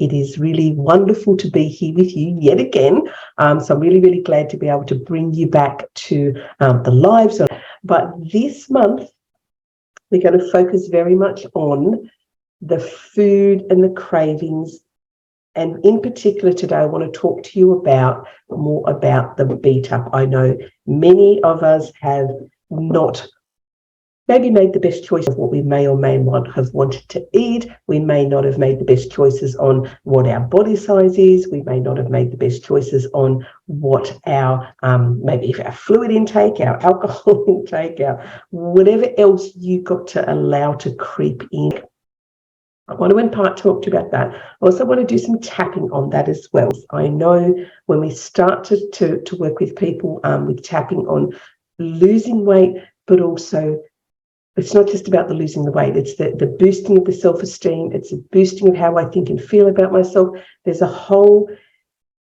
It is really wonderful to be here with you yet again. So I'm really, really glad to be able to bring you back to the lives. But this month, we're going to focus very much on the food and the cravings. And in particular today, I want to talk to you more about the beat up. I know many of us have not maybe made the best choice of what we may or may not have wanted to eat. We may not have made the best choices on what our body size is. We may not have made the best choices on what our, maybe our fluid intake, our alcohol intake, our whatever else you got to allow to creep in. I want to in part talk to you about that. I also want to do some tapping on that as well. I know when we start to work with people with tapping on losing weight, but also it's not just about the losing the weight, it's the boosting of the self-esteem, it's the boosting of how I think and feel about myself. There's a whole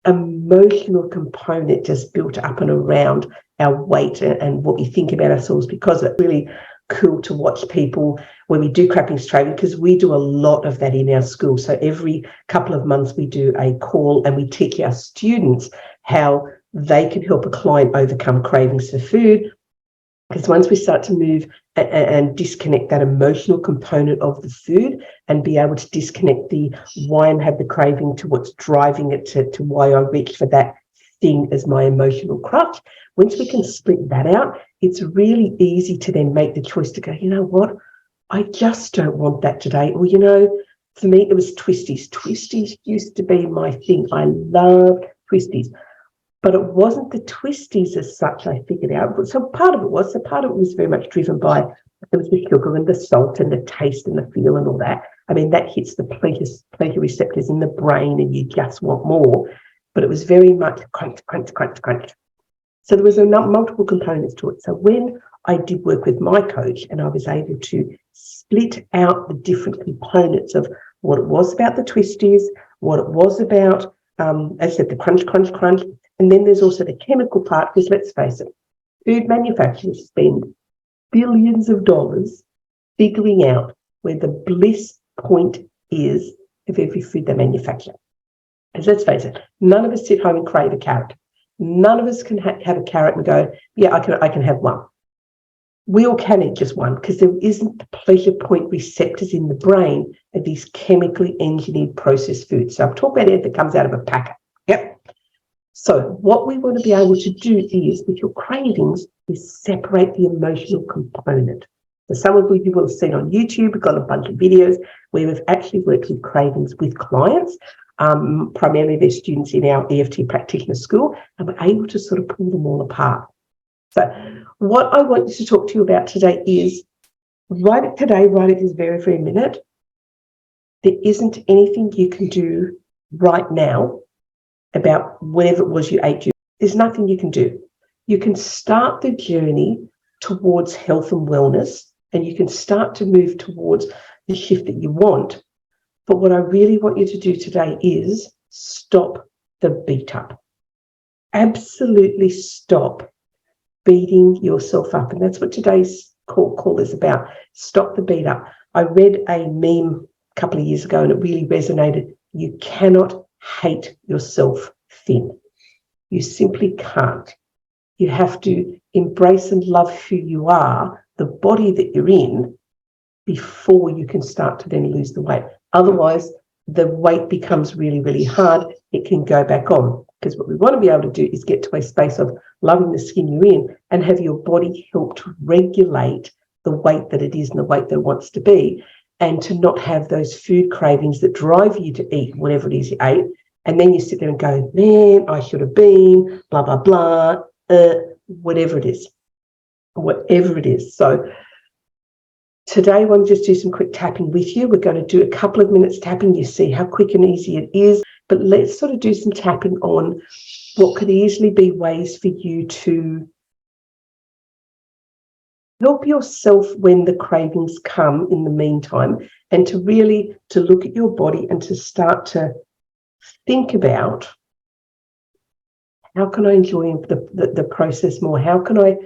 emotional component just built up and around our weight and what we think about ourselves, because it's really cool to watch people when we do Cravings training, because we do a lot of that in our school. So every couple of months we do a call and we teach our students how they can help a client overcome cravings for food. Because once we start to move and disconnect that emotional component of the food and be able to disconnect the why I have the craving to what's driving it to why I reach for that thing as my emotional crutch, once we can split that out, it's really easy to then make the choice to go, you know what, I just don't want that today. Or, you know, for me, it was twisties. Twisties used to be my thing. I loved twisties. But it wasn't the twisties as such, I figured out. But so part of it was very much driven by, it was the sugar and the salt and the taste and the feel and all that. I mean, that hits the pleasure receptors in the brain and you just want more. But it was very much crunch, crunch, crunch, crunch. So there was multiple components to it. So when I did work with my coach and I was able to split out the different components of what it was about the twisties, what it was about, as I said, the crunch, crunch, crunch. And then there's also the chemical part, because let's face it, food manufacturers spend billions of dollars figuring out where the bliss point is of every food they manufacture. Because let's face it, none of us sit home and crave a carrot. None of us can have a carrot and go, yeah, I can have one. We all can eat just one, because there isn't the pleasure point receptors in the brain of these chemically engineered processed foods. So I've talked about it that comes out of a packet. Yep. So what we want to be able to do is, with your cravings, is separate the emotional component. So some of you will have seen on YouTube, we've got a bunch of videos where we've actually worked with cravings with clients, primarily they're students in our EFT Practitioner school, and we're able to sort of pull them all apart. So what I want to talk to you about today is, right at this very, very minute, there isn't anything you can do right now about whatever it was you ate. There's nothing you can do. You can start the journey towards health and wellness, and you can start to move towards the shift that you want. But what I really want you to do today is stop the beat up. Absolutely stop beating yourself up. And that's what today's call is about. Stop the beat up. I read a meme a couple of years ago and it really resonated. You cannot hate yourself thin. You simply can't. You have to embrace and love who you are, the body that you're in, before you can start to then lose the weight. Otherwise, the weight becomes really, really hard. It can go back on, because what we want to be able to do is get to a space of loving the skin you're in and have your body help to regulate the weight that it is and the weight that it wants to be, and to not have those food cravings that drive you to eat whatever it is you ate. And then you sit there and go, man, I should have been, blah, blah, blah, whatever it is. So today I want to just do some quick tapping with you. We're going to do a couple of minutes tapping. You see how quick and easy it is. But let's sort of do some tapping on what could easily be ways for you to help yourself when the cravings come in the meantime, and to really to look at your body and to start to think about, how can I enjoy the process more? How can I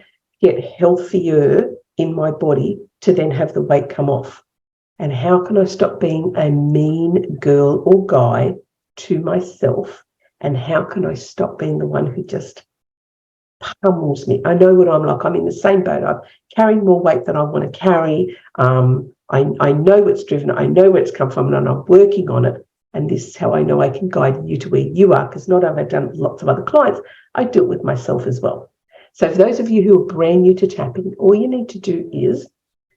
get healthier in my body to then have the weight come off? And how can I stop being a mean girl or guy to myself? And how can I stop being the one who just pummels me? I know what I'm like. I'm in the same boat. I'm carrying more weight than I want to carry. I know what's driven it. I know where it's come from, and I'm working on it. And this is how I know I can guide you to where you are, because not only have I done lots of other clients, I do it with myself as well. So for those of you who are brand new to tapping, all you need to do is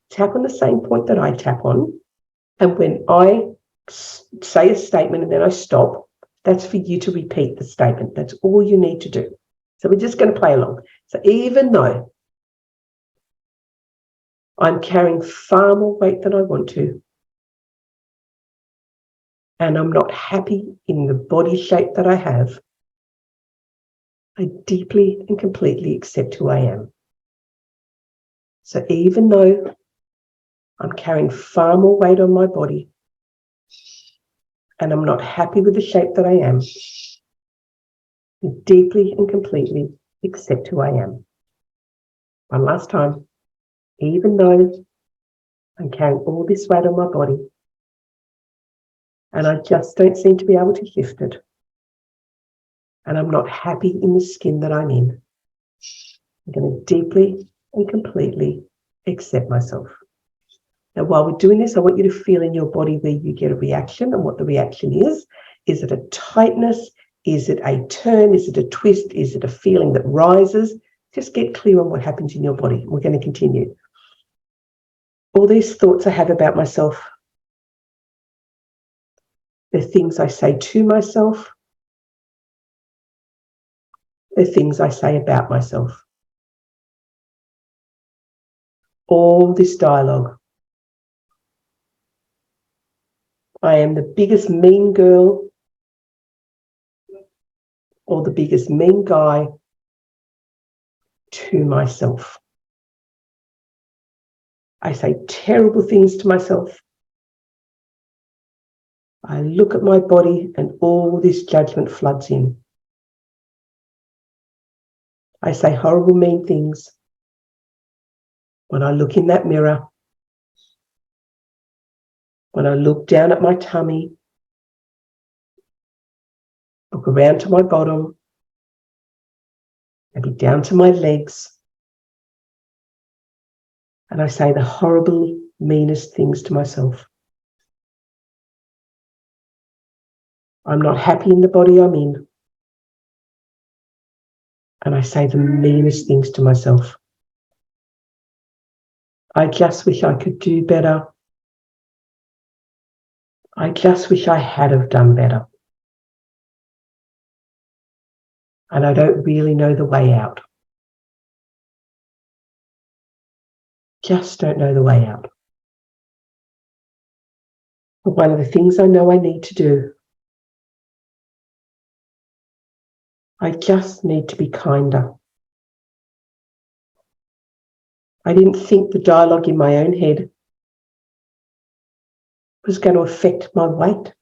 tap on the same point that I tap on. And when I say a statement and then I stop, that's for you to repeat the statement. That's all you need to do. So we're just going to play along. So even though I'm carrying far more weight than I want to, and I'm not happy in the body shape that I have, I deeply and completely accept who I am. So even though I'm carrying far more weight on my body, and I'm not happy with the shape that I am, I deeply and completely accept who I am. One last time. Even though I'm carrying all this weight on my body, and I just don't seem to be able to lift it, and I'm not happy in the skin that I'm in, I'm going to deeply and completely accept myself. Now, while we're doing this, I want you to feel in your body where you get a reaction and what the reaction is. Is it a tightness? Is it a turn? Is it a twist? Is it a feeling that rises? Just get clear on what happens in your body. We're going to continue. All these thoughts I have about myself, they're things I say to myself, they're things I say about myself. All this dialogue. I am the biggest mean girl or the biggest mean guy to myself. I say terrible things to myself. I look at my body and all this judgment floods in. I say horrible, mean things. When I look in that mirror, when I look down at my tummy, look around to my bottom, maybe down to my legs, and I say the horrible, meanest things to myself. I'm not happy in the body I'm in, and I say the meanest things to myself. I just wish I could do better. I just wish I had have done better. And I don't really know the way out. Just don't know the way out. But one of the things I know I need to do, I just need to be kinder. I didn't think the dialogue in my own head was going to affect my weight.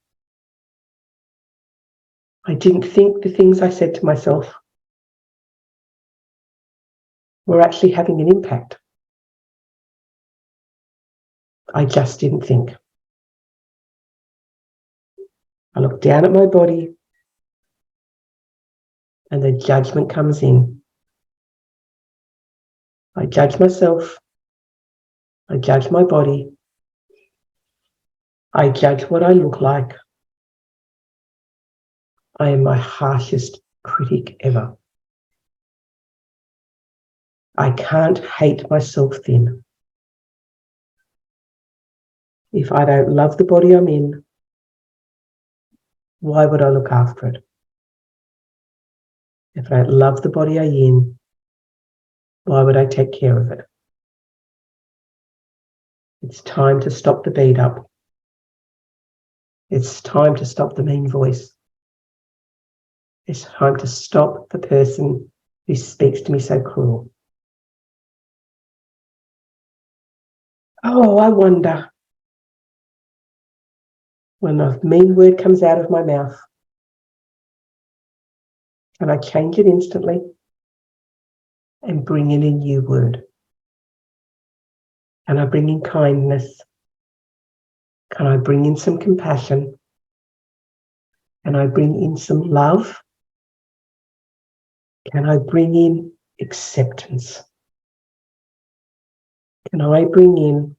I didn't think the things I said to myself were actually having an impact. I just didn't think. I look down at my body and the judgment comes in. I judge myself. I judge my body. I judge what I look like. I am my harshest critic ever. I can't hate myself thin. If I don't love the body I'm in, why would I look after it? If I don't love the body I'm in, why would I take care of it? It's time to stop the beat up. It's time to stop the mean voice. It's time to stop the person who speaks to me so cruel. Oh, I wonder when a mean word comes out of my mouth, can I change it instantly and bring in a new word? And I bring in kindness. Can I bring in some compassion? Can I bring in some love? Can I bring in acceptance? Can I bring in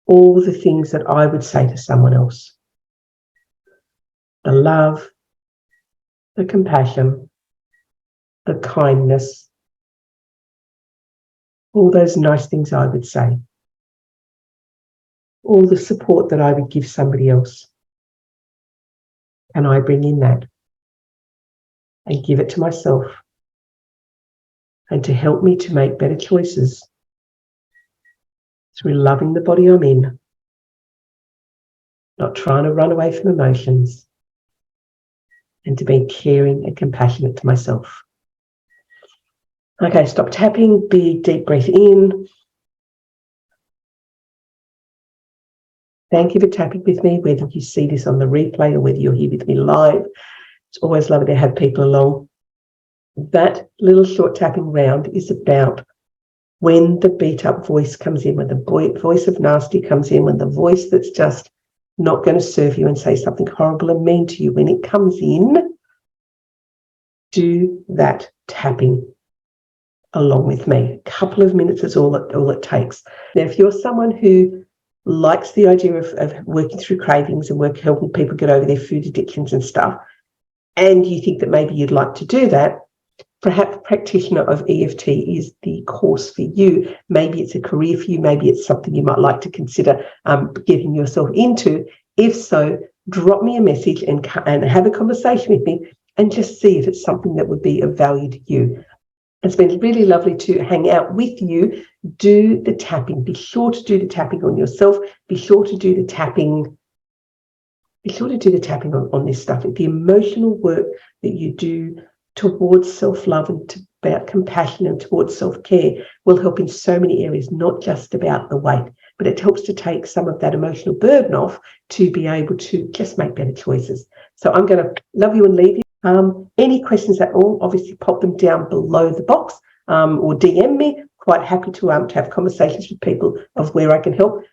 all the things that I would say to someone else? The love, the compassion, the kindness, all those nice things I would say, all the support that I would give somebody else. Can I bring in that and give it to myself, and to help me to make better choices through loving the body I'm in, not trying to run away from emotions, and to be caring and compassionate to myself. Okay, stop tapping, big deep breath in. Thank you for tapping with me, whether you see this on the replay or whether you're here with me live. It's always lovely to have people along. That little short tapping round is about when the beat up voice comes in, when the voice of nasty comes in, when the voice that's just not going to serve you and say something horrible and mean to you, when it comes in, do that tapping along with me. A couple of minutes is all it takes. Now, if you're someone who likes the idea of working through cravings and helping people get over their food addictions and stuff, and you think that maybe you'd like to do that, perhaps Practitioner of EFT is the course for you. Maybe it's a career for you. Maybe it's something you might like to consider getting yourself into. If so, drop me a message and have a conversation with me and just see if it's something that would be of value to you. It's been really lovely to hang out with you. Do the tapping. Be sure to do the tapping on yourself. Be sure to do the tapping. Be sure to do the tapping on this stuff. The emotional work that you do towards self-love and about compassion and towards self-care will help in so many areas, not just about the weight, but it helps to take some of that emotional burden off to be able to just make better choices. So I'm going to love you and leave you. Any questions at all, obviously pop them down below the box or DM me. Quite happy to have conversations with people of where I can help.